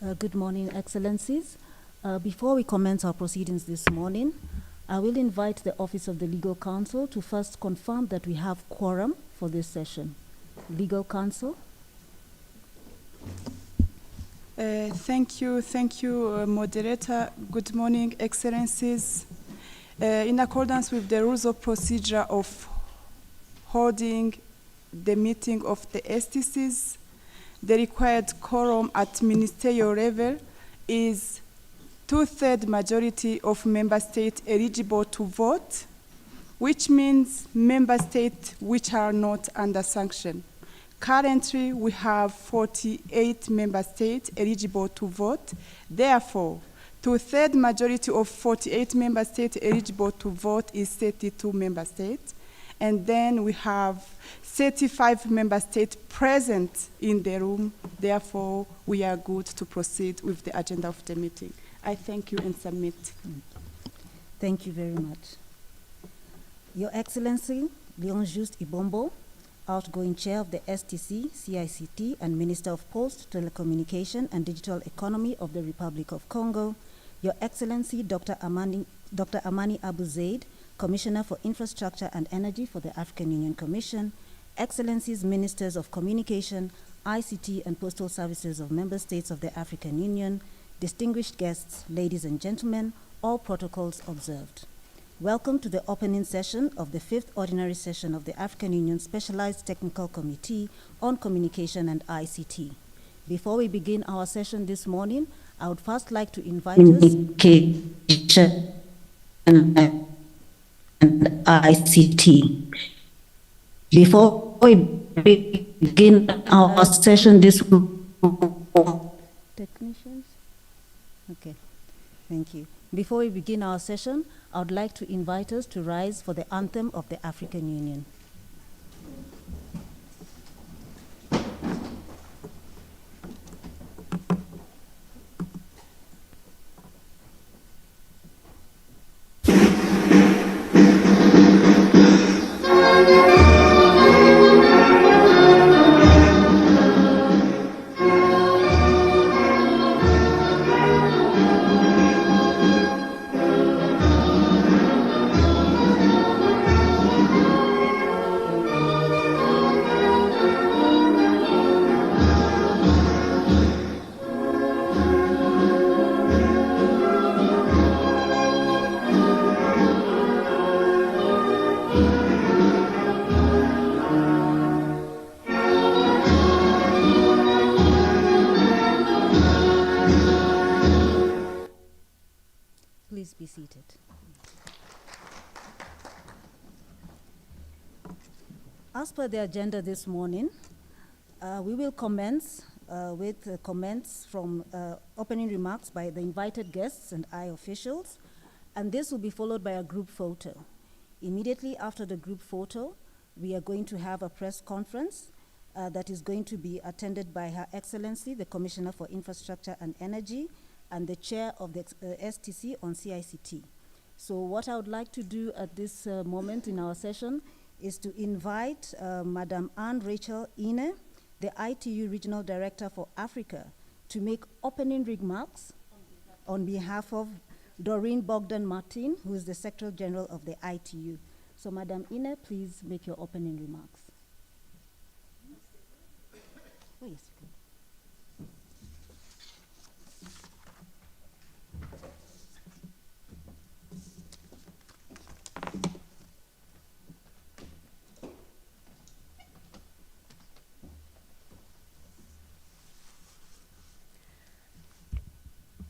Good morning, Excellencies. Before we commence our proceedings this morning, I will invite the Office of the Legal Counsel to first confirm that we have quorum for this session. Legal Counsel. Thank you, Moderator. Good morning, Excellencies. In accordance with the rules of procedure of holding the meeting of the STCs, the required quorum at ministerial level is 2/3 majority of member states eligible to vote, which means member states which are not under sanction. Currently, we have 48 member states eligible to vote. Therefore, 2/3 majority of 48 member states eligible to vote is 32 member states. And then we have 35 member states present in the room. Therefore, we are good to proceed with the agenda of the meeting. I thank you and submit. Thank you very much. Your Excellency, Leon Just Ibombo, outgoing Chair of the STC, CICT, and Minister of Post, Telecommunication, and Digital Economy of the Republic of Congo, Your Excellency, Dr. Amani Abu Zaid, Commissioner for Infrastructure and Energy for the African Union Commission, Excellencies, Ministers of Communication, ICT, and Postal Services of Member States of the African Union, distinguished guests, ladies and gentlemen, all protocols observed. Welcome to the opening session of the 5th Ordinary Session of the African Union Specialized Technical Committee on Communication and ICT. Before we begin our session this morning, I would first like to invite Communication and ICT. Before we begin our session this Technicians? Okay, thank you. Before we begin our session, I would like to invite us to rise for the anthem of the African Union. Please be seated. As per the agenda this morning, we will commence with comments from opening remarks by the invited guests and officials, and this will be followed by a group photo. Immediately after the group photo, we are going to have a press conference that is going to be attended by Her Excellency, the Commissioner for Infrastructure and Energy, and the Chair of the STC on CICT. So what I would like to do at this moment in our session is to invite Madam Anne Rachel Ine, the ITU Regional Director for Africa, to make opening remarks on behalf of Doreen Bogdan-Martin, who is the Secretary General of the ITU. So Madam Ine, please make your opening remarks. Oh, yes, you can.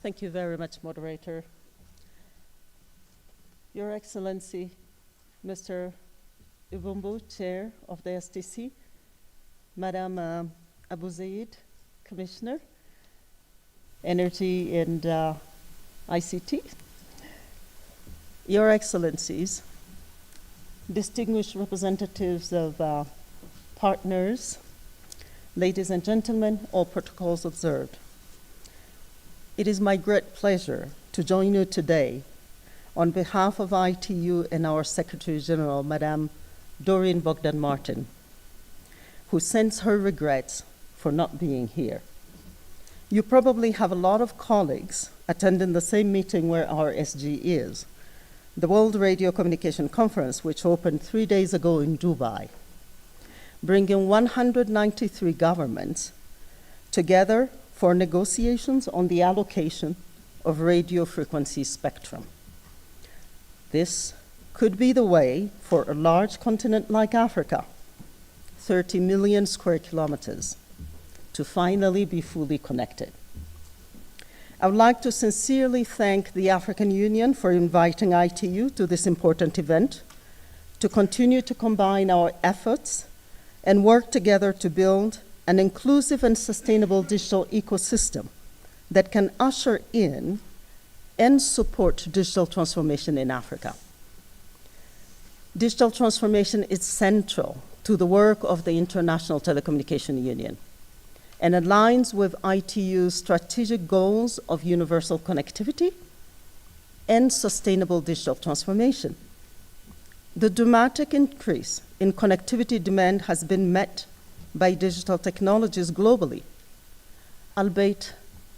Thank you very much, Moderator. Your Excellency, Mr. Ibombo, Chair of the STC, Madam Abu Zaid, Commissioner, Energy and ICT, Your Excellencies, distinguished representatives of partners, ladies and gentlemen, all protocols observed. It is my great pleasure to join you today on behalf of ITU and our Secretary General, Madame Doreen Bogdan-Martin, who sends her regrets for not being here. You probably have a lot of colleagues attending the same meeting where our SG is, the World Radio Communication Conference, which opened 3 days ago in Dubai, bringing 193 governments together for negotiations on the allocation of radio frequency spectrum. This could be the way for a large continent like Africa, 30 million square kilometers, to finally be fully connected. I would like to sincerely thank the African Union for inviting ITU to this important event, to continue to combine our efforts and work together to build an inclusive and sustainable digital ecosystem that can usher in and support digital transformation in Africa. Digital transformation is central to the work of the International Telecommunication Union and aligns with ITU's strategic goals of universal connectivity and sustainable digital transformation. The dramatic increase in connectivity demand has been met by digital technologies globally, albeit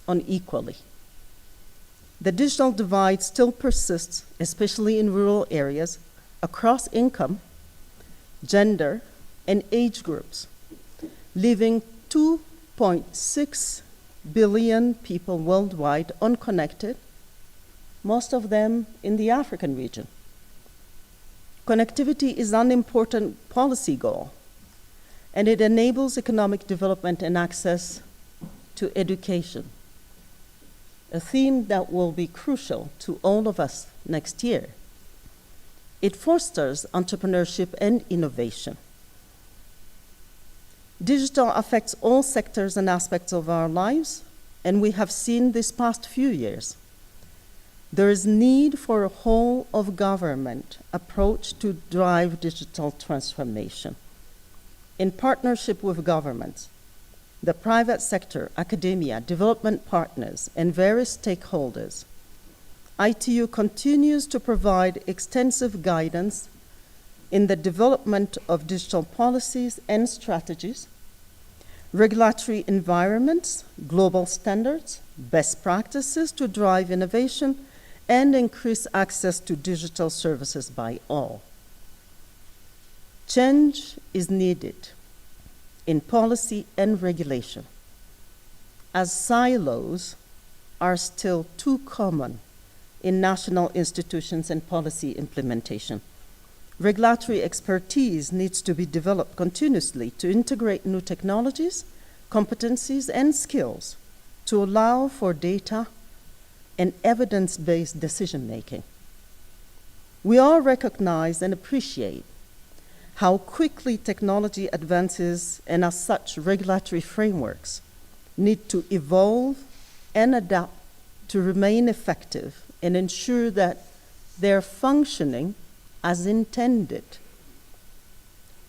unequally. The digital divide still persists, especially in rural areas, across income, gender, and age groups, leaving 2.6 billion people worldwide unconnected, most of them in the African region. Connectivity is an important policy goal, and it enables economic development and access to education, a theme that will be crucial to all of us next year. It fosters entrepreneurship and innovation. Digital affects all sectors and aspects of our lives, and we have seen this past few years. There is need for a whole-of-government approach to drive digital transformation. In partnership with governments, the private sector, academia, development partners, and various stakeholders, ITU continues to provide extensive guidance in the development of digital policies and strategies, regulatory environments, global standards, best practices to drive innovation, and increase access to digital services by all. Change is needed in policy and regulation, as silos are still too common in national institutions and policy implementation. Regulatory expertise needs to be developed continuously to integrate new technologies, competencies, and skills to allow for data and evidence-based decision-making. We all recognize and appreciate how quickly technology advances, and as such, regulatory frameworks need to evolve and adapt to remain effective and ensure that they're functioning as intended.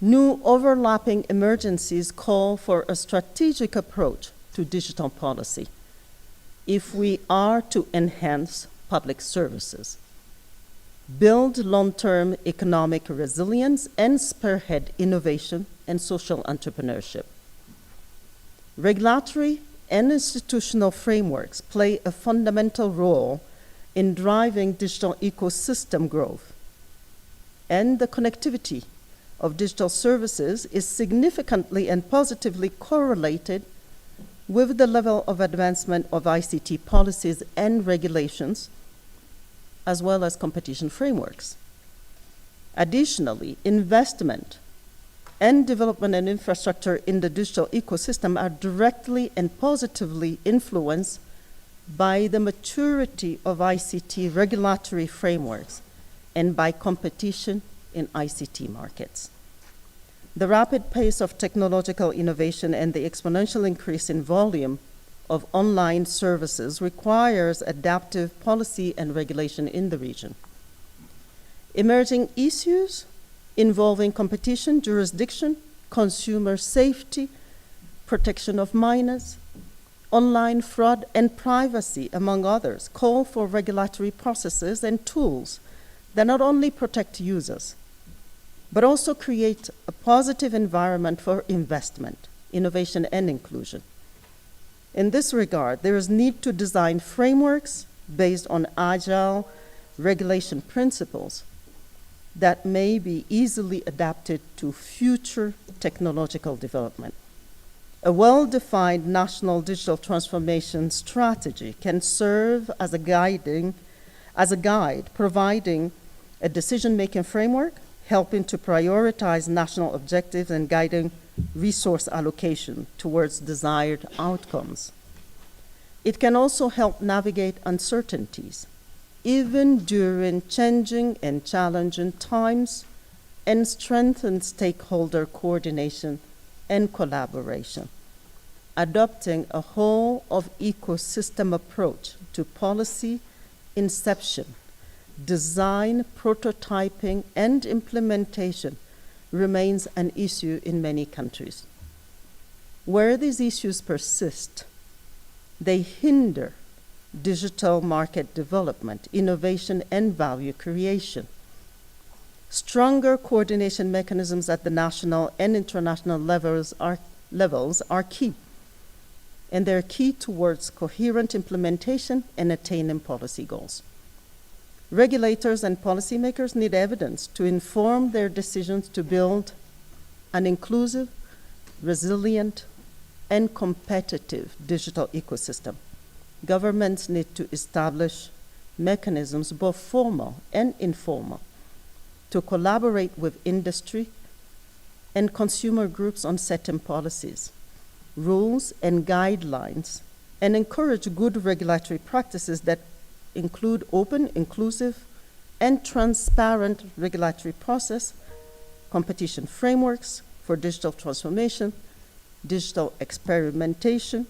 New overlapping emergencies call for a strategic approach to digital policy if we are to enhance public services, build long-term economic resilience, and spearhead innovation and social entrepreneurship. Regulatory and institutional frameworks play a fundamental role in driving digital ecosystem growth, and the connectivity of digital services is significantly and positively correlated with the level of advancement of ICT policies and regulations, as well as competition frameworks. Additionally, investment and development and infrastructure in the digital ecosystem are directly and positively influenced by the maturity of ICT regulatory frameworks and by competition in ICT markets. The rapid pace of technological innovation and the exponential increase in volume of online services requires adaptive policy and regulation in the region. Emerging issues involving competition, jurisdiction, consumer safety, protection of minors, online fraud, and privacy, among others, call for regulatory processes and tools that not only protect users, but also create a positive environment for investment, innovation, and inclusion. In this regard, there is need to design frameworks based on agile regulation principles that may be easily adapted to future technological development. A well-defined national digital transformation strategy can serve as a guide, providing a decision-making framework, helping to prioritize national objectives and guiding resource allocation towards desired outcomes. It can also help navigate uncertainties, even during changing and challenging times, and strengthen stakeholder coordination and collaboration. Adopting a whole of ecosystem approach to policy inception, design, prototyping, and implementation remains an issue in many countries. Where these issues persist, they hinder digital market development, innovation, and value creation. Stronger coordination mechanisms at the national and international levels are key, and they're key towards coherent implementation and attaining policy goals. Regulators and policymakers need evidence to inform their decisions to build an inclusive, resilient, and competitive digital ecosystem. Governments need to establish mechanisms, both formal and informal, to collaborate with industry and consumer groups on setting policies, rules, and guidelines, and encourage good regulatory practices that include open, inclusive, and transparent regulatory process, competition frameworks for digital transformation, digital experimentation,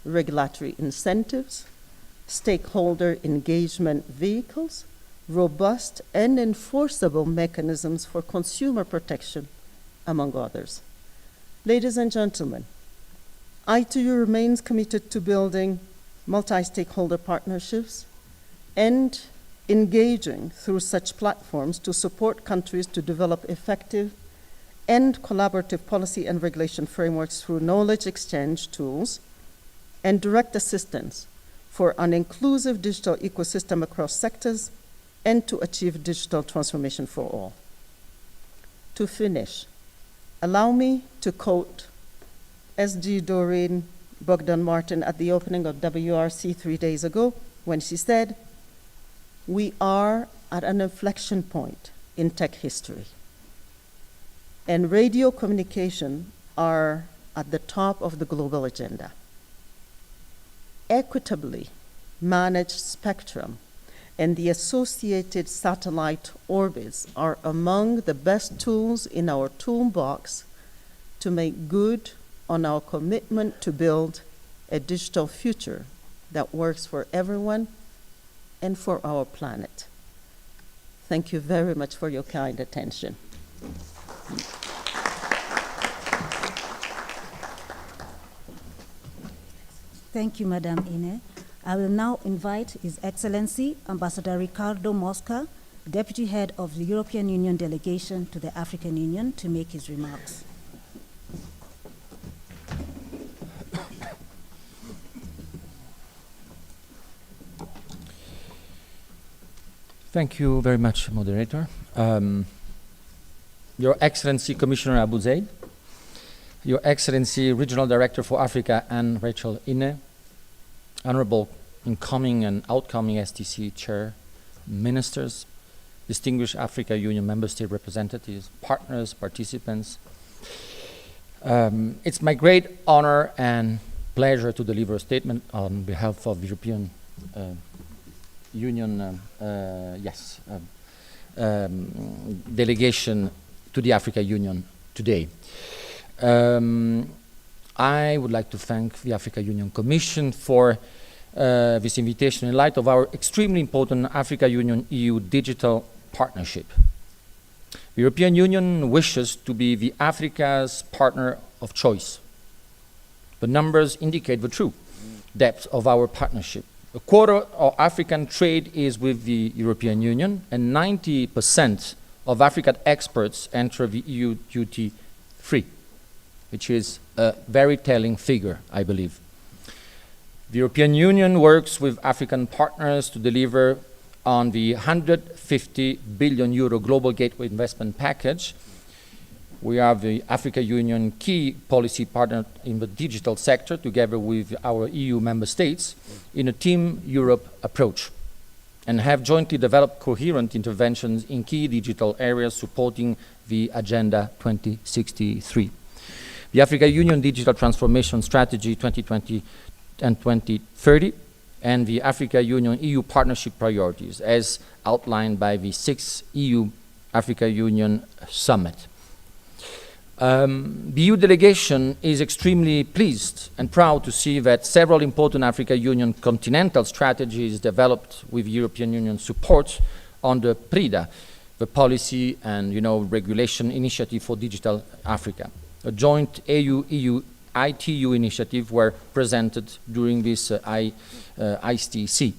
regulatory incentives, stakeholder engagement vehicles, robust and enforceable mechanisms for consumer protection, among others. Ladies and gentlemen, ITU remains committed to building multi-stakeholder partnerships and engaging through such platforms to support countries to develop effective and collaborative policy and regulation frameworks through knowledge exchange tools and direct assistance for an inclusive digital ecosystem across sectors and to achieve digital transformation for all. To finish, allow me to quote SG Doreen Bogdan Martin at the opening of WRC 3 days ago when she said, "We are at an inflection point in tech history, and radio communication are at the top of the global agenda. Equitably managed spectrum and the associated satellite orbits are among the best tools in our toolbox to make good on our commitment to build a digital future that works for everyone and for our planet." Thank you very much for your kind attention. Thank you, Madam Ine. I will now invite His Excellency Ambassador Ricardo Mosca, Deputy Head of the European Union Delegation to the African Union, to make his remarks. Thank you very much, Moderator. Your Excellency Commissioner Abu Zaid, Your Excellency Regional Director for Africa Anne Rachel Ine, Honorable incoming and outcoming STC Chair, Ministers, distinguished Africa Union Member State representatives, partners, participants. It's my great honor and pleasure to deliver a statement on behalf of the European Union delegation to the Africa Union today. I would like to thank the Africa Union Commission for this invitation in light of our extremely important Africa Union EU digital partnership. The European Union wishes to be the Africa's partner of choice. The numbers indicate the true depth of our partnership. A quarter of African trade is with the European Union, and 90% of African exports enter the EU duty-free, which is a very telling figure, I believe. The European Union works with African partners to deliver on the 150 billion euro Global Gateway Investment Package. We are the Africa Union key policy partner in the digital sector, together with our EU member states, in a Team Europe approach, and have jointly developed coherent interventions in key digital areas supporting the Agenda 2063. The Africa Union Digital Transformation Strategy 2020 and 2030, and the Africa Union EU Partnership Priorities, as outlined by the 6th EU-Africa Union Summit. The EU delegation is extremely pleased and proud to see that several important Africa Union continental strategies developed with European Union support under PRIDA, the Policy and Regulation Initiative for Digital Africa. A joint EU ITU initiative were presented during this STC.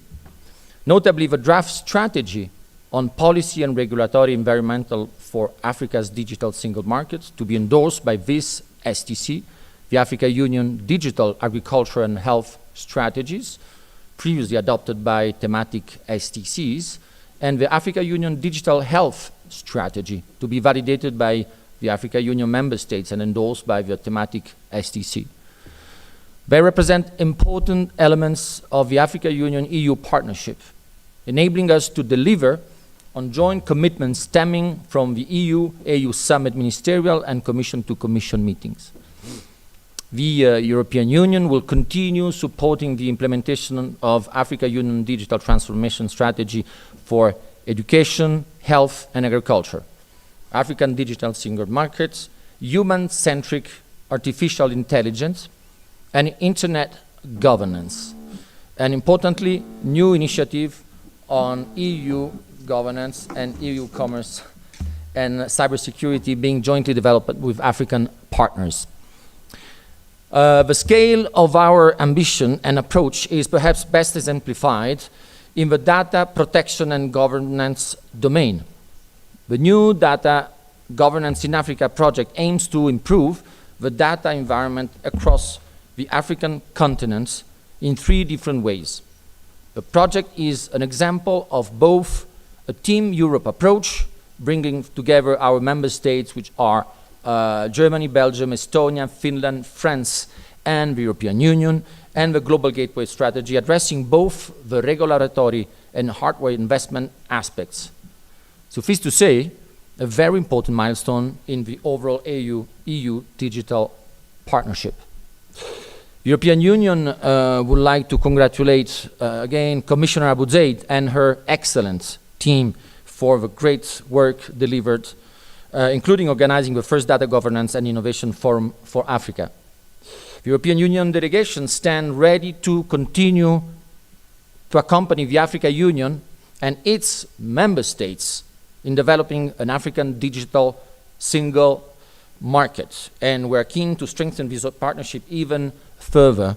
Notably, the draft strategy on policy and regulatory environmental for Africa's digital single market, to be endorsed by this STC, the Africa Union Digital Agriculture and Health Strategies, previously adopted by thematic STCs, and the Africa Union Digital Health Strategy, to be validated by the Africa Union member states and endorsed by the thematic STC. They represent important elements of the Africa Union EU partnership, enabling us to deliver on joint commitments stemming from the EU-AU Summit Ministerial and Commission-to-Commission meetings. The European Union will continue supporting the implementation of Africa Union Digital Transformation Strategy for education, health, and agriculture, African digital single markets, human-centric artificial intelligence, and internet governance. And importantly, new initiative on EU governance and EU commerce and cybersecurity being jointly developed with African partners. The scale of our ambition and approach is perhaps best exemplified in the data protection and governance domain. The new Data Governance in Africa project aims to improve the data environment across the African continent in 3 different ways. The project is an example of both a Team Europe approach, bringing together our member states, which are Germany, Belgium, Estonia, Finland, France, and the European Union, and the Global Gateway Strategy, addressing both the regulatory and hardware investment aspects. Suffice to say, a very important milestone in the overall EU digital partnership. The European Union would like to congratulate again Commissioner Abu Zaid and her excellent team for the great work delivered, including organizing the first Data Governance and Innovation Forum for Africa. The European Union delegation stands ready to continue to accompany the Africa Union and its member states in developing an African digital single market. And we're keen to strengthen this partnership even further,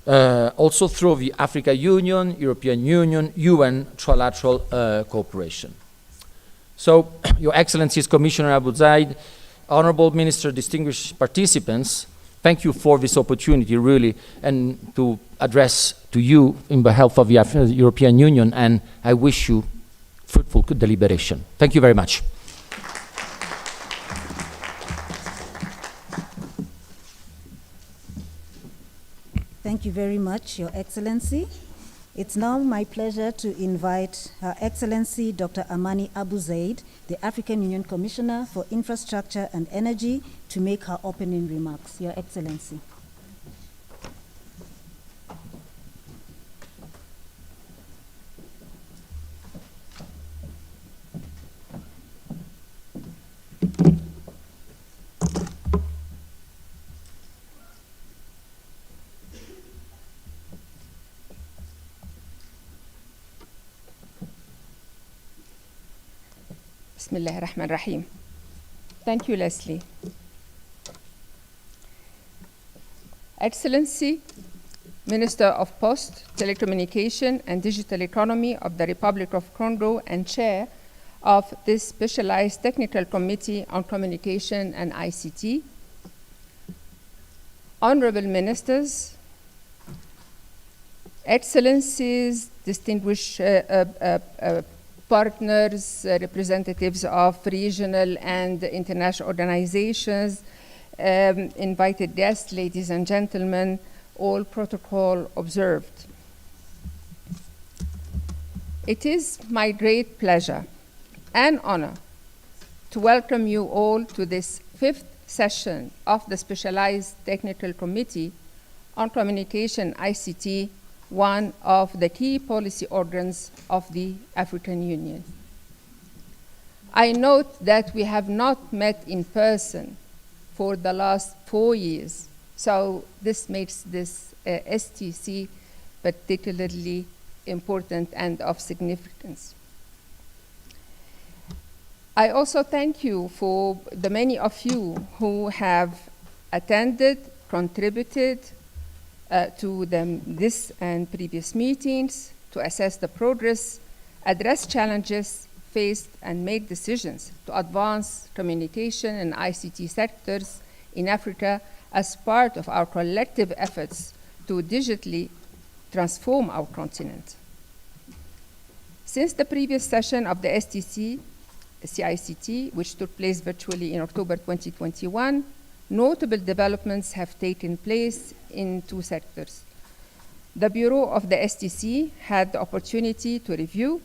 also through the Africa Union, European Union, UN trilateral cooperation. So, Your Excellencies, Commissioner Abu Zaid, Honorable Minister, distinguished participants, thank you for this opportunity, really, and to address to you in behalf of the European Union, and I wish you fruitful deliberation. Thank you very much. Thank you very much, Your Excellency. It's now my pleasure to invite Her Excellency Dr. Amani Abu Zaid, the African Union Commissioner for Infrastructure and Energy, to make her opening remarks. Your Excellency. Bismillah ar-Rahman ar-Rahim. Thank you, Leslie. Excellency, Minister of Post, Telecommunication and Digital Economy of the Republic of Congo and Chair of this Specialized Technical Committee on Communication and ICT, Honorable Ministers, Excellencies, distinguished partners, representatives of regional and international organizations, invited guests, ladies and gentlemen, all protocol observed. It is my great pleasure and honor to welcome you all to this 5th session of the Specialized Technical Committee on Communication ICT, one of the key policy organs of the African Union. I note that we have not met in person for the last 4 years, so this makes this STC particularly important and of significance. I also thank you for the many of you who have attended, contributed to this and previous meetings to assess the progress, address challenges faced, and make decisions to advance communication and ICT sectors in Africa as part of our collective efforts to digitally transform our continent. Since the previous session of the STC, CICT, which took place virtually in October 2021, notable developments have taken place in 2 sectors. The Bureau of the STC had the opportunity to review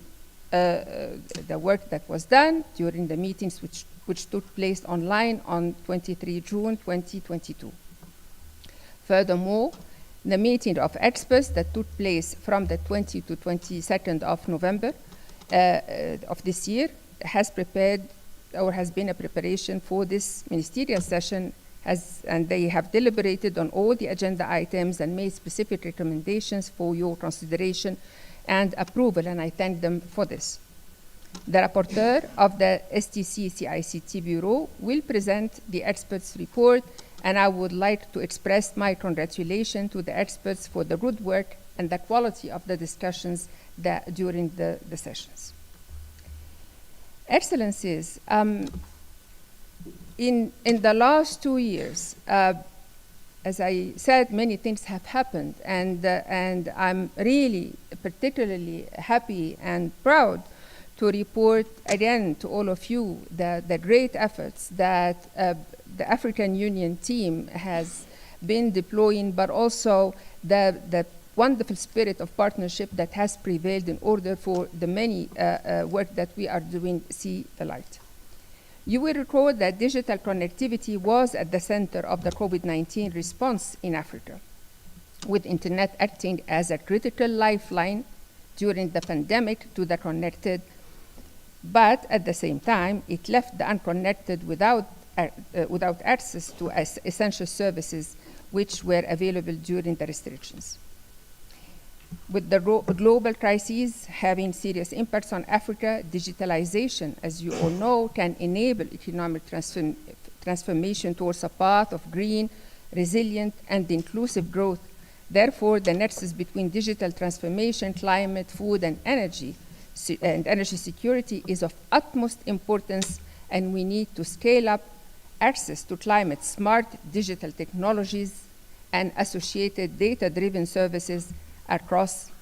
the work that was done during the meetings which took place online on 23 June 2022. Furthermore, the meeting of experts that took place from the 20 to 22nd of November of this year has prepared or has been a preparation for this ministerial session, and they have deliberated on all the agenda items and made specific recommendations for your consideration and approval, and I thank them for this. The rapporteur of the STC CICT Bureau will present the experts' report, and I would like to express my congratulations to the experts for the good work and the quality of the discussions during the sessions. Excellencies, in the last 2 years, as I said, many things have happened, and I'm really particularly happy and proud to report again to all of you the great efforts that the African Union team has been deploying, but also the wonderful spirit of partnership that has prevailed in order for the many work that we are doing see the light. You will recall that digital connectivity was at the center of the COVID-19 response in Africa, with internet acting as a critical lifeline during the pandemic to the connected, but at the same time, it left the unconnected without access to essential services which were available during the restrictions. With the global crises having serious impacts on Africa, digitalization, as you all know, can enable economic transformation towards a path of green, resilient, and inclusive growth. Therefore, the nexus between digital transformation, climate, food, and energy security is of utmost importance, and we need to scale up access to climate-smart digital technologies and associated data-driven services across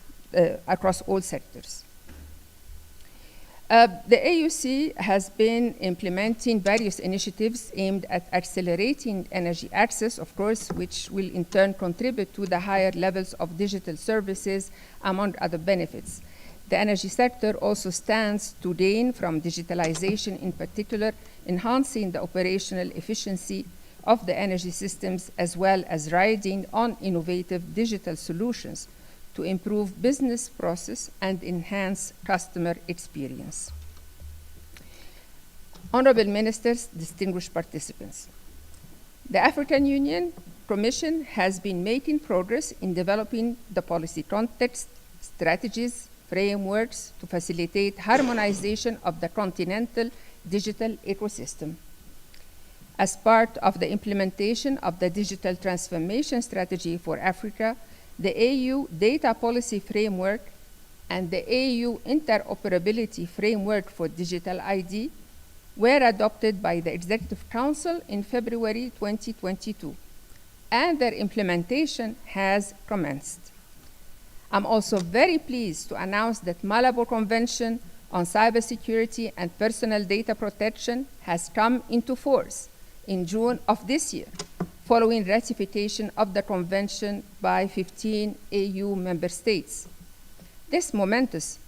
all sectors. The AUC has been implementing various initiatives aimed at accelerating energy access, of course, which will in turn contribute to the higher levels of digital services, among other benefits. The energy sector also stands to gain from digitalization, in particular, enhancing the operational efficiency of the energy systems, as well as riding on innovative digital solutions to improve business process and enhance customer experience. Honorable Ministers, distinguished participants, the African Union Commission has been making progress in developing the policy context, strategies, frameworks to facilitate harmonization of the continental digital ecosystem. As part of the implementation of the Digital Transformation Strategy for Africa, the AU Data Policy Framework and the AU Interoperability Framework for Digital ID were adopted by the Executive Council in February 2022, and their implementation has commenced. I'm also very pleased to announce that Malabo Convention on Cybersecurity and Personal Data Protection has come into force in June of this year, following ratification of the convention by 15 AU member states. This momentous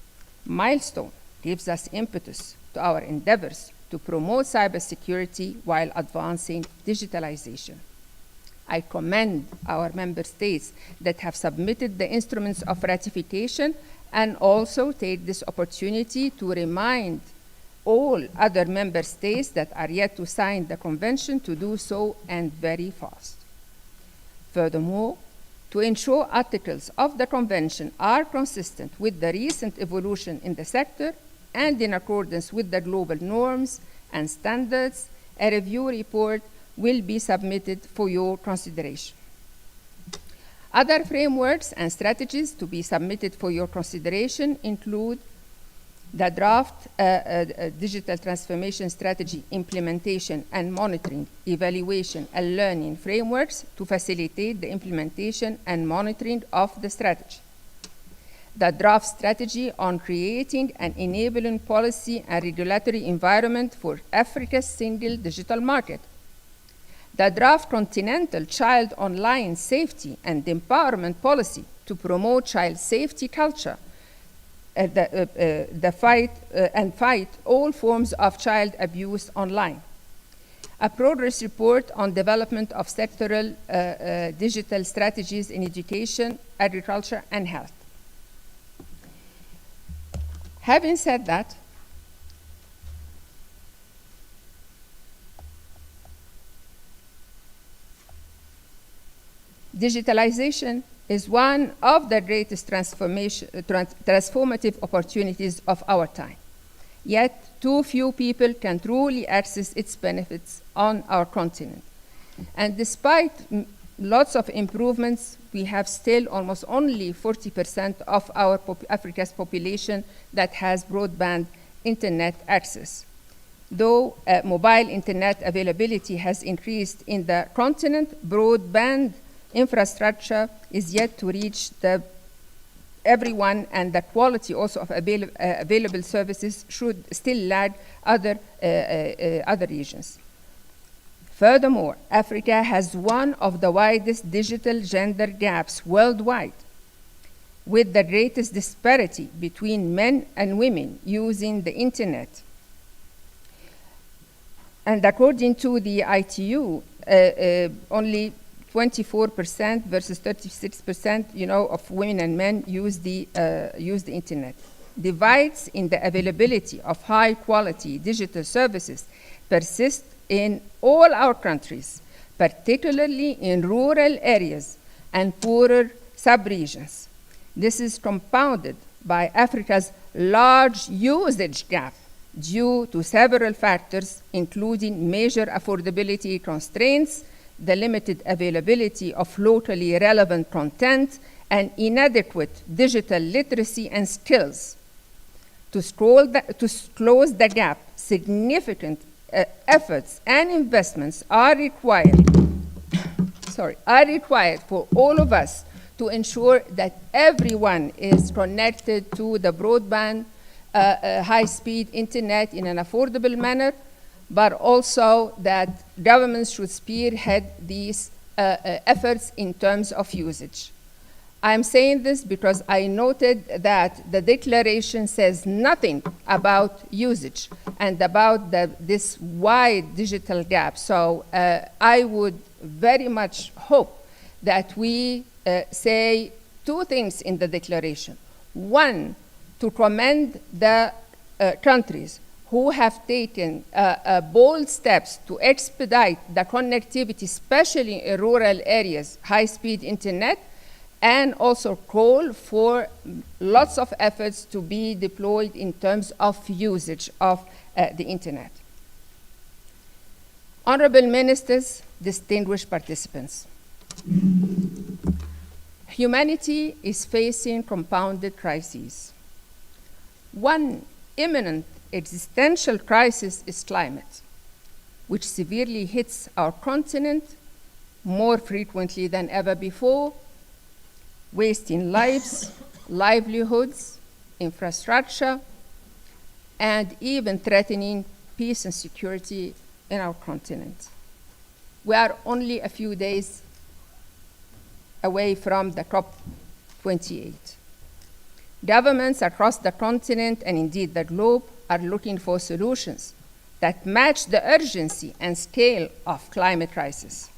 milestone gives us impetus to our endeavors to promote cybersecurity while advancing digitalization. I commend our member states that have submitted the instruments of ratification and also take this opportunity to remind all other member states that are yet to sign the convention to do so, and very fast. Furthermore, to ensure articles of the convention are consistent with the recent evolution in the sector and in accordance with the global norms and standards, a review report will be submitted for your consideration. Other frameworks and strategies to be submitted for your consideration include the draft digital transformation strategy implementation and monitoring, evaluation, and learning frameworks to facilitate the implementation and monitoring of the strategy. The draft strategy on creating an enabling policy and regulatory environment for Africa's single digital market. The draft continental child online safety and empowerment policy to promote child safety culture, fight all forms of child abuse online. A progress report on development of sectoral digital strategies in education, agriculture, and health. Having said that, digitalization is one of the greatest transformative opportunities of our time. Yet, too few people can truly access its benefits on our continent. And despite lots of improvements, we have still almost only 40% of our Africa's population that has broadband internet access. Though mobile internet availability has increased in the continent, broadband infrastructure is yet to reach everyone, and the quality also of available services should still lag other regions. Furthermore, Africa has one of the widest digital gender gaps worldwide, with the greatest disparity between men and women using the internet. And according to the ITU, only 24% versus 36%, of women and men use the internet. Divides in the availability of high-quality digital services persist in all our countries, particularly in rural areas and poorer sub-regions. This is compounded by Africa's large usage gap due to several factors, including major affordability constraints, the limited availability of locally relevant content, and inadequate digital literacy and skills. To close the gap, significant efforts and investments are required for all of us to ensure that everyone is connected to the broadband, high-speed internet in an affordable manner, but also that governments should spearhead these efforts in terms of usage. I'm saying this because I noted that the declaration says nothing about usage and about this wide digital gap. So I would very much hope that we say two things in the declaration. One, to commend the countries who have taken bold steps to expedite the connectivity, especially in rural areas, high-speed internet, and also call for lots of efforts to be deployed in terms of usage of the internet. Honorable ministers, distinguished participants, humanity is facing compounded crises. One imminent existential crisis is climate, which severely hits our continent more frequently than ever before, wasting lives, livelihoods, infrastructure, and even threatening peace and security in our continent. We are only a few days away from the COP28. Governments across the continent and indeed the globe are looking for solutions that match the urgency and scale of climate crisis.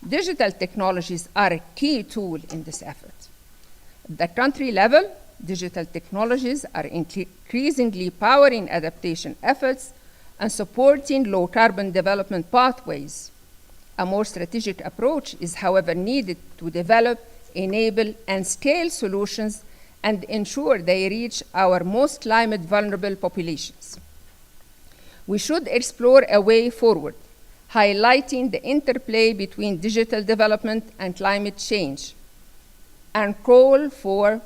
Digital technologies are a key tool in this effort. At the country level, digital technologies are increasingly powering adaptation efforts and supporting low-carbon development pathways. A more strategic approach is, however, needed to develop, enable, and scale solutions and ensure they reach our most climate-vulnerable populations. We should explore a way forward, highlighting the interplay between digital development and climate change, and call for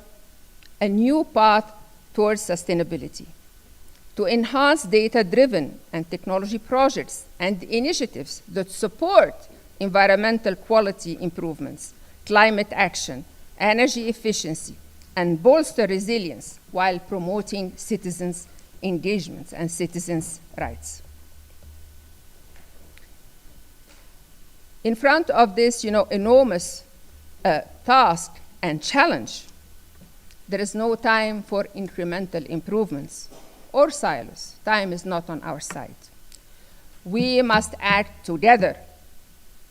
a new path towards sustainability. To enhance data-driven and technology projects and initiatives that support environmental quality improvements, climate action, energy efficiency, and bolster resilience while promoting citizens' engagement and citizens' rights. In front of this, enormous task and challenge, there is no time for incremental improvements or silos. Time is not on our side. We must act together.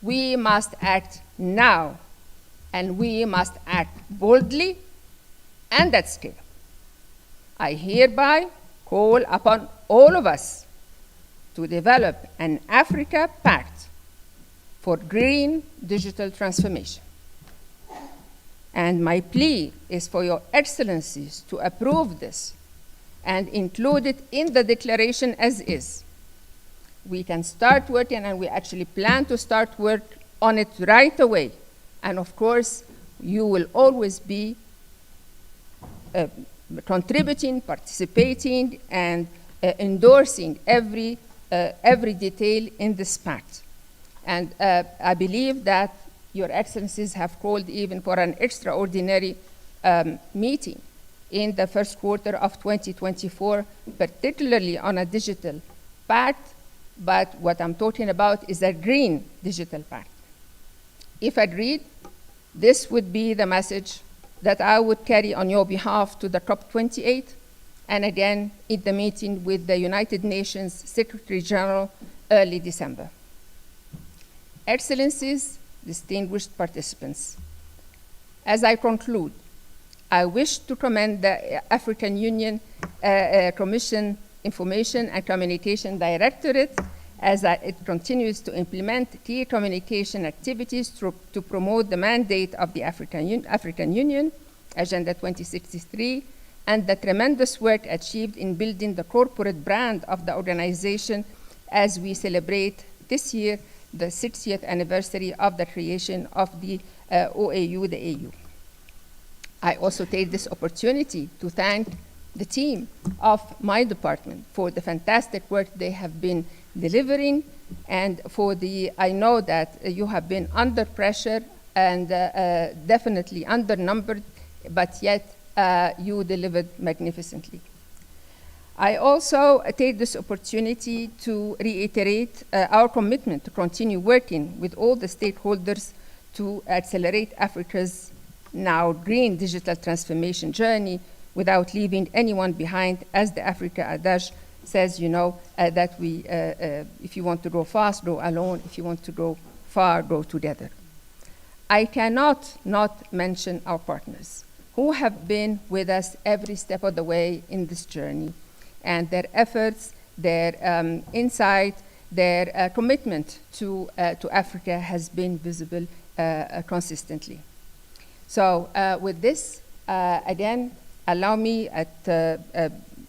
We must act now, and we must act boldly and at scale. I hereby call upon all of us to develop an Africa Pact for green digital transformation. And my plea is for your excellencies to approve this and include it in the declaration as is. We can start working, and we actually plan to start work on it right away. And of course, you will always be contributing, participating, and endorsing every detail in this pact. And I believe that your excellencies have called even for an extraordinary meeting in the first quarter of 2024, particularly on a digital pact. But what I'm talking about is a green digital pact. If agreed, this would be the message that I would carry on your behalf to the COP28, and again in the meeting with the United Nations Secretary General early December. Excellencies, distinguished participants, as I conclude, I wish to commend the African Union Commission Information and Communication Directorate as it continues to implement key communication activities to promote the mandate of the African Union, Agenda 2063, and the tremendous work achieved in building the corporate brand of the organization as we celebrate this year the 60th anniversary of the creation of the OAU, the AU. I also take this opportunity to thank the team of my department for the fantastic work they have been delivering, and for I know that you have been under pressure and definitely undernumbered, but yet you delivered magnificently. I also take this opportunity to reiterate our commitment to continue working with all the stakeholders to accelerate Africa's now green digital transformation journey without leaving anyone behind, as the Africa adage says, that if you want to go fast, go alone. If you want to go far, go together. I cannot not mention our partners who have been with us every step of the way in this journey, and their efforts, their insight, their commitment to Africa has been visible consistently. So with this, again, allow me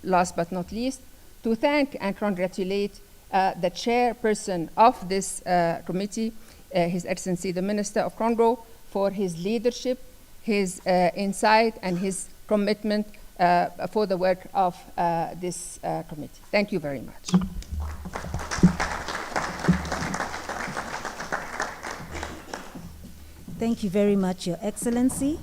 last but not least, to thank and congratulate the chairperson of this committee, His Excellency the Minister of Congo, for his leadership, his insight, and his commitment for the work of this committee. Thank you very much. Thank you very much, Your Excellency.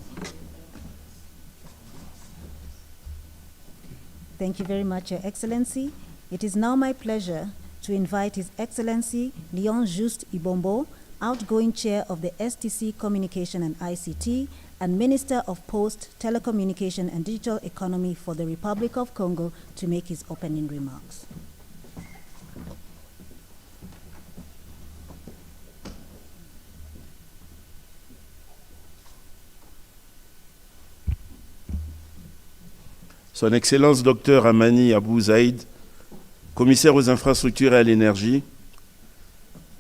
Thank you very much, Your Excellency. It is now my pleasure to invite His Excellency Leon Juste Ibombo, outgoing Chair of the STC Communication and ICT and Minister of Post, Telecommunication and Digital Economy for the Republic of Congo, to make his opening remarks. Son Excellence Dr Amani Abou Zaïd, commissaire aux infrastructures et à l'énergie,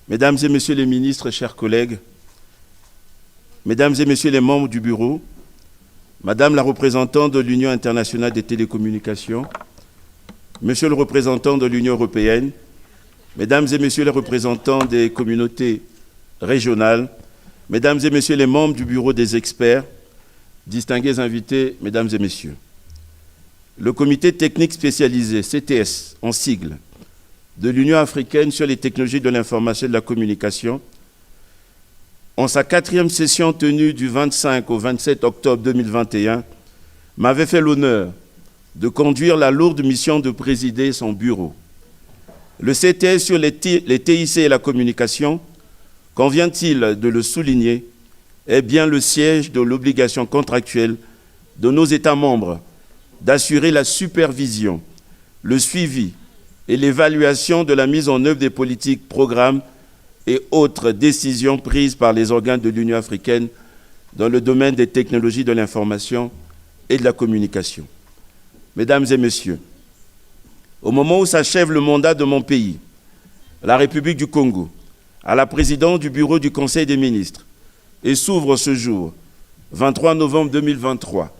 Mesdames et Messieurs les ministres, chers collègues, Mesdames et Messieurs les membres du Bureau, Madame la représentante de l'Union internationale des télécommunications, Monsieur le représentant de l'Union européenne, Mesdames et Messieurs les représentants des communautés régionales, Mesdames et Messieurs les membres du Bureau des experts, distingués invités, Mesdames et Messieurs. Le Comité technique spécialisé, CTS, en sigle, de l'Union africaine sur les technologies de l'information et de la communication, en sa 4e session tenue du 25 au 27 octobre 2021, m'avait fait l'honneur de conduire la lourde mission de présider son bureau. Le CTS sur les TIC et la communication, convient-il de le souligner, est bien le siège de l'obligation contractuelle de nos États membres d'assurer la supervision, le suivi et l'évaluation de la mise en œuvre des politiques, programmes et autres décisions prises par les organes de l'Union africaine dans le domaine des technologies de l'information et de la communication. Mesdames et Messieurs, au moment où s'achève le mandat de mon pays, la République du Congo, à la présidence du Bureau du Conseil des ministres, et s'ouvre ce jour, 23 novembre 2023,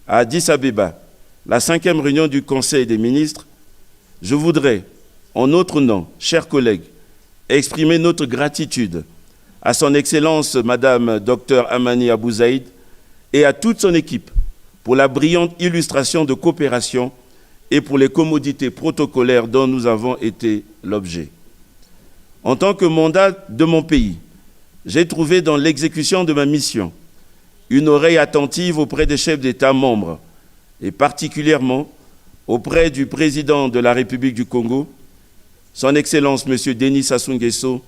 à Addis Abeba, la 5e réunion du Conseil des ministres, je voudrais, en notre nom, chers collègues, exprimer notre gratitude à son Excellence Madame Dr Amani Abou Zaïd et à toute son équipe pour la brillante illustration de coopération et pour les commodités protocolaires dont nous avons été l'objet. En tant que mandat de mon pays, j'ai trouvé dans l'exécution de ma mission une oreille attentive auprès des chefs d'État membres et particulièrement auprès du président de la République du Congo, son Excellence M. Denis Sassou Nguesso,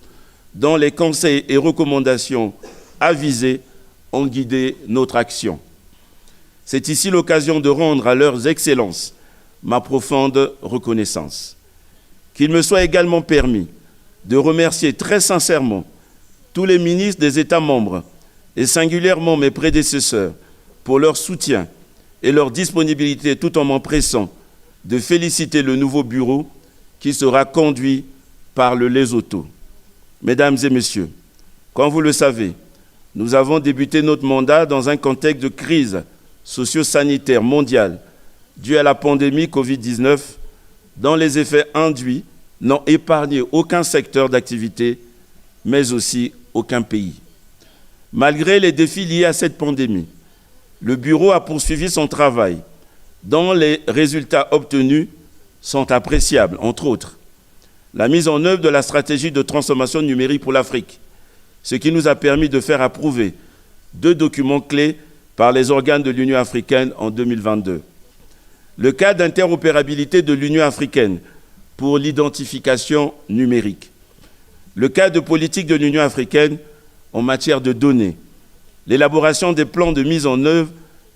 dont les conseils et recommandations avisés ont guidé notre action. C'est ici l'occasion de rendre à leurs excellences ma profonde reconnaissance. Qu'il me soit également permis de remercier très sincèrement tous les ministres des États membres et singulièrement mes prédécesseurs pour leur soutien et leur disponibilité, tout en m'empressant de féliciter le nouveau bureau qui sera conduit par le Lesotho. Mesdames et Messieurs, comme vous le savez, nous avons débuté notre mandat dans un contexte de crise socio-sanitaire mondiale due à la pandémie Covid-19, dont les effets induits n'ont épargné aucun secteur d'activité, mais aussi aucun pays. Malgré les défis liés à cette pandémie, le Bureau a poursuivi son travail, dont les résultats obtenus sont appréciables, entre autres. La mise en œuvre de la stratégie de transformation numérique pour l'Afrique, ce qui nous a permis de faire approuver 2 documents clés par les organes de l'Union africaine en 2022. Le cadre d'interopérabilité de l'Union africaine pour l'identification numérique. Le cadre de politique de l'Union africaine en matière de données. L'élaboration des plans de mise en œuvre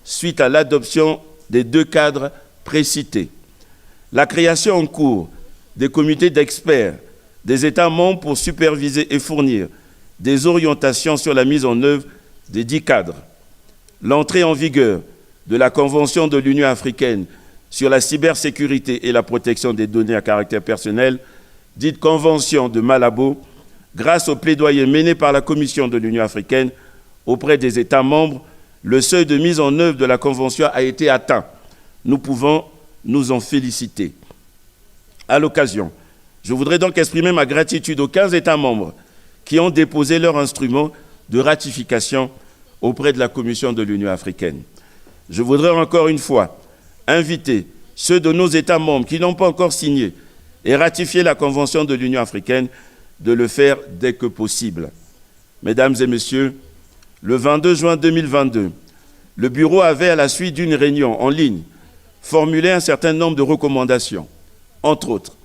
suite à l'adoption des 2 cadres précités. La création en cours des comités d'experts des États membres pour superviser et fournir des orientations sur la mise en œuvre des 10 cadres. L'entrée en vigueur de la Convention de l'Union africaine sur la cybersécurité et la protection des données à caractère personnel, dite Convention de Malabo, grâce au plaidoyer mené par la Commission de l'Union africaine auprès des États membres, le seuil de mise en œuvre de la Convention a été atteint. Nous pouvons nous en féliciter. À l'occasion, je voudrais donc exprimer ma gratitude aux 15 États membres qui ont déposé leur instrument de ratification auprès de la Commission de l'Union africaine. Je voudrais encore une fois inviter ceux de nos États membres qui n'ont pas encore signé et ratifié la Convention de l'Union africaine de le faire dès que possible. Mesdames et Messieurs, le 22 juin 2022, le Bureau avait, à la suite d'une réunion en ligne, formulé un certain nombre de recommandations. Entre autres,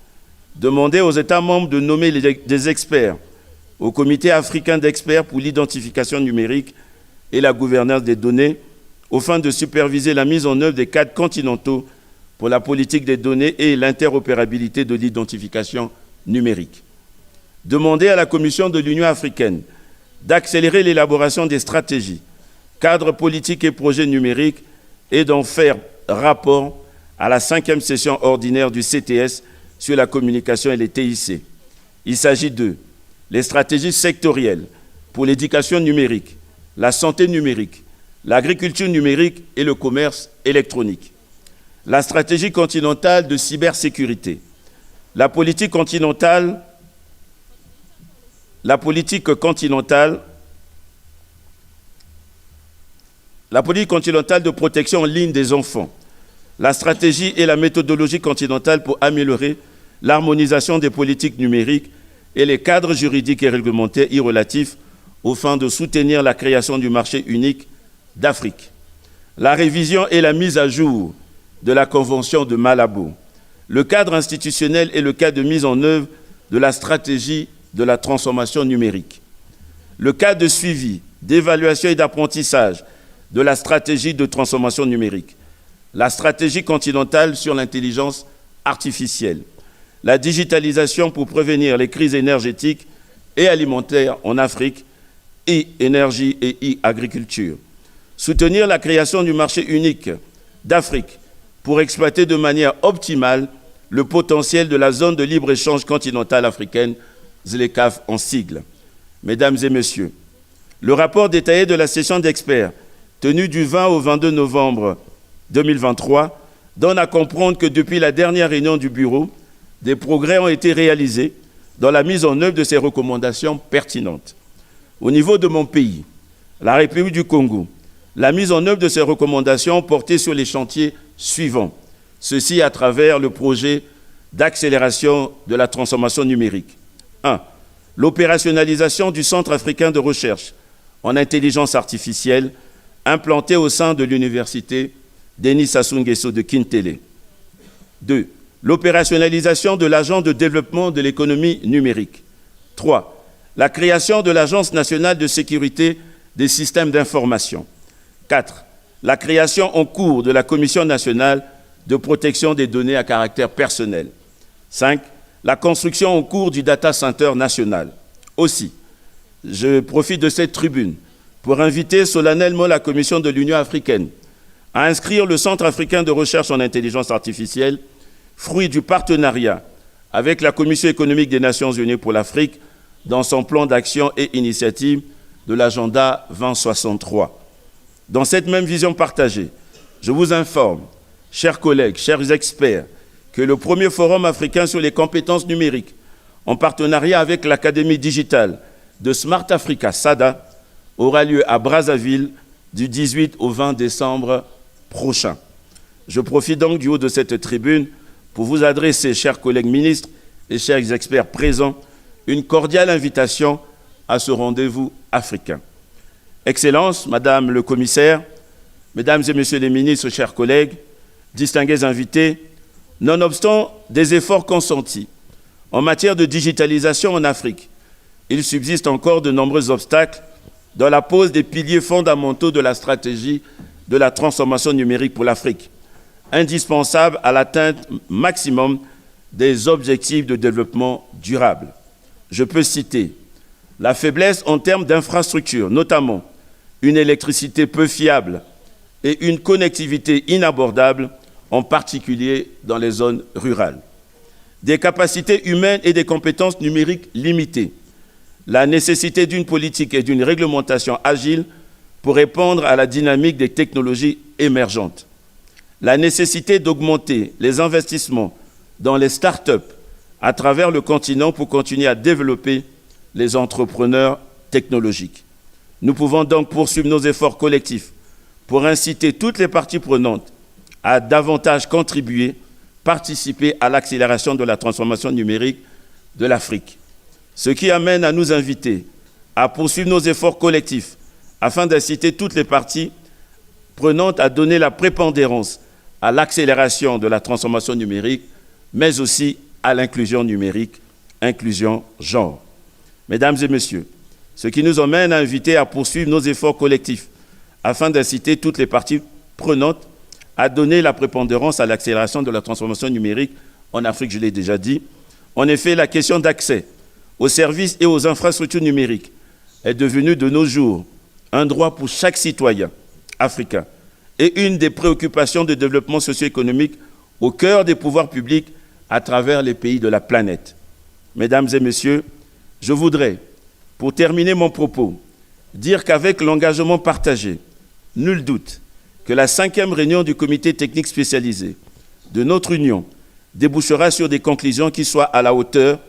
demander aux États membres de nommer des experts au Comité africain d'experts pour l'identification numérique et la gouvernance des données, aux fins de superviser la mise en œuvre des cadres continentaux pour la politique des données et l'interopérabilité de l'identification numérique. Demander à la Commission de l'Union africaine d'accélérer l'élaboration des stratégies, cadres politiques et projets numériques et d'en faire rapport à la 5e session ordinaire du CTS sur la communication et les TIC. Il s'agit de les stratégies sectorielles pour l'éducation numérique, la santé numérique, l'agriculture numérique et le commerce électronique, la stratégie continentale de cybersécurité, la politique continentale de protection en ligne des enfants, la stratégie et la méthodologie continentale pour améliorer l'harmonisation des politiques numériques et les cadres juridiques et réglementaires y relatifs aux fins de soutenir la création du marché unique d'Afrique, la révision et la mise à jour de la Convention de Malabo, le cadre institutionnel et le cadre de mise en œuvre de la stratégie de la transformation numérique, le cadre de suivi, d'évaluation et d'apprentissage de la stratégie de transformation numérique, la stratégie continentale sur l'intelligence artificielle, la digitalisation pour prévenir les crises énergétiques et alimentaires en Afrique, e-énergie et e-agriculture, soutenir la création du marché unique d'Afrique pour exploiter de manière optimale le potentiel de la zone de libre-échange continentale africaine, ZLECAf en sigle. Mesdames et messieurs, le rapport détaillé de la session d'experts tenue du 20 au 22 novembre 2023 donne à comprendre que depuis la dernière réunion du Bureau, des progrès ont été réalisés dans la mise en œuvre de ces recommandations pertinentes. Au niveau de mon pays, la République du Congo, la mise en œuvre de ces recommandations portait sur les chantiers suivants, ceci à travers le projet d'accélération de la transformation numérique. 1. L'opérationnalisation du Centre africain de recherche en intelligence artificielle implanté au sein de l'université Denis Sassou Nguesso de Kintele. 2. L'opérationnalisation de l'Agence de développement de l'économie numérique. 3. La création de l'Agence nationale de sécurité des systèmes d'information. 4. La création en cours de la Commission nationale de protection des données à caractère personnel. 5. La construction en cours du Data Center national. Aussi, je profite de cette tribune pour inviter solennellement la Commission de l'Union africaine à inscrire le Centre africain de recherche en intelligence artificielle, fruit du partenariat avec la Commission économique des Nations unies pour l'Afrique, dans son plan d'action et initiative de l'agenda 2063. Dans cette même vision partagée, je vous informe, chers collègues, chers experts, que le premier forum africain sur les compétences numériques, en partenariat avec l'Académie digitale de Smart Africa, SADA, aura lieu à Brazzaville du 18 au 20 décembre prochain. Je profite donc du haut de cette tribune pour vous adresser, chers collègues ministres et chers experts présents, une cordiale invitation à ce rendez-vous africain. Excellences, Madame le Commissaire, Mesdames et Messieurs les ministres, chers collègues, distingués invités, nonobstant des efforts consentis en matière de digitalisation en Afrique, il subsiste encore de nombreux obstacles dans la pose des piliers fondamentaux de la stratégie de la transformation numérique pour l'Afrique, indispensable à l'atteinte maximum des objectifs de développement durable. Je peux citer la faiblesse en termes d'infrastructures, notamment une électricité peu fiable et une connectivité inabordable, en particulier dans les zones rurales. Des capacités humaines et des compétences numériques limitées. La nécessité d'une politique et d'une réglementation agile pour répondre à la dynamique des technologies émergentes. La nécessité d'augmenter les investissements dans les start-up à travers le continent pour continuer à développer les entrepreneurs technologiques. Nous pouvons donc poursuivre nos efforts collectifs pour inciter toutes les parties prenantes à davantage contribuer, participer à l'accélération de la transformation numérique de l'Afrique. Ce qui amène à nous inviter à poursuivre nos efforts collectifs afin d'inciter toutes les parties prenantes à donner la prépondérance à l'accélération de la transformation numérique, mais aussi à l'inclusion numérique, inclusion genre. Mesdames et messieurs, ce qui nous emmène à inviter à poursuivre nos efforts collectifs afin d'inciter toutes les parties prenantes à donner la prépondérance à l'accélération de la transformation numérique en Afrique, je l'ai déjà dit. En effet, la question d'accès aux services et aux infrastructures numériques est devenue de nos jours un droit pour chaque citoyen africain et une des préoccupations de développement socio-économique au cœur des pouvoirs publics à travers les pays de la planète. Mesdames et messieurs, je voudrais, pour terminer mon propos, dire qu'avec l'engagement partagé, nul doute que la 5e réunion du comité technique spécialisé de notre Union débouchera sur des conclusions qui soient à la hauteur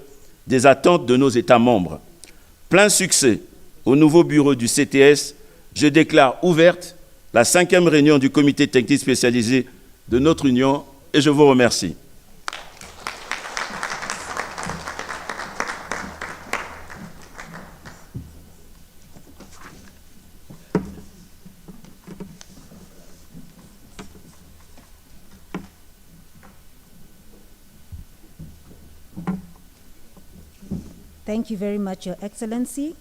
des attentes de nos États membres. Plein succès au nouveau bureau du CTS, je déclare ouverte la 5e réunion du comité technique spécialisé de notre Union et je vous remercie. Thank you very much, Your Excellency.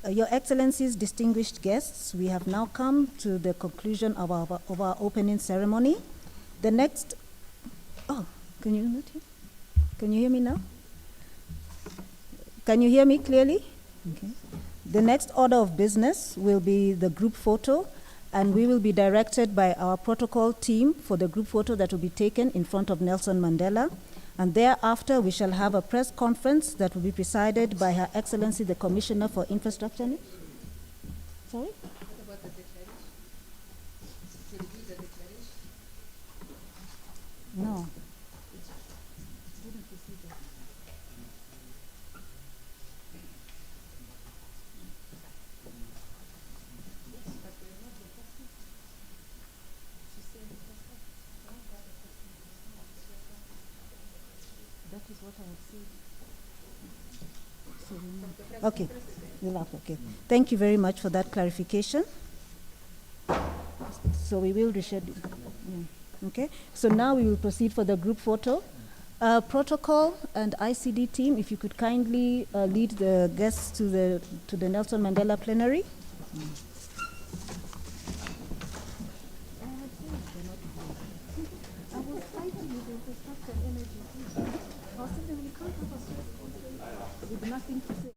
Your Excellencies, distinguished guests, we have now come to the conclusion of our opening ceremony. The next, can you hear me now? Can you hear me clearly? Okay. The next order of business will be the group photo, and we will be directed by our protocol team for the group photo that will be taken in front of Nelson Mandela. And thereafter, we shall have a press conference that will be presided by Her Excellency, the Commissioner for Infrastructure. Sorry? What about the declaration? Should we do the declaration? No. That is what I would say. Okay. Okay. Thank you very much for that clarification. So we will reschedule. Okay. So now we will proceed for the group photo. Protocol and ICD team, if you could kindly lead the guests to the Nelson Mandela plenary. With nothing to say.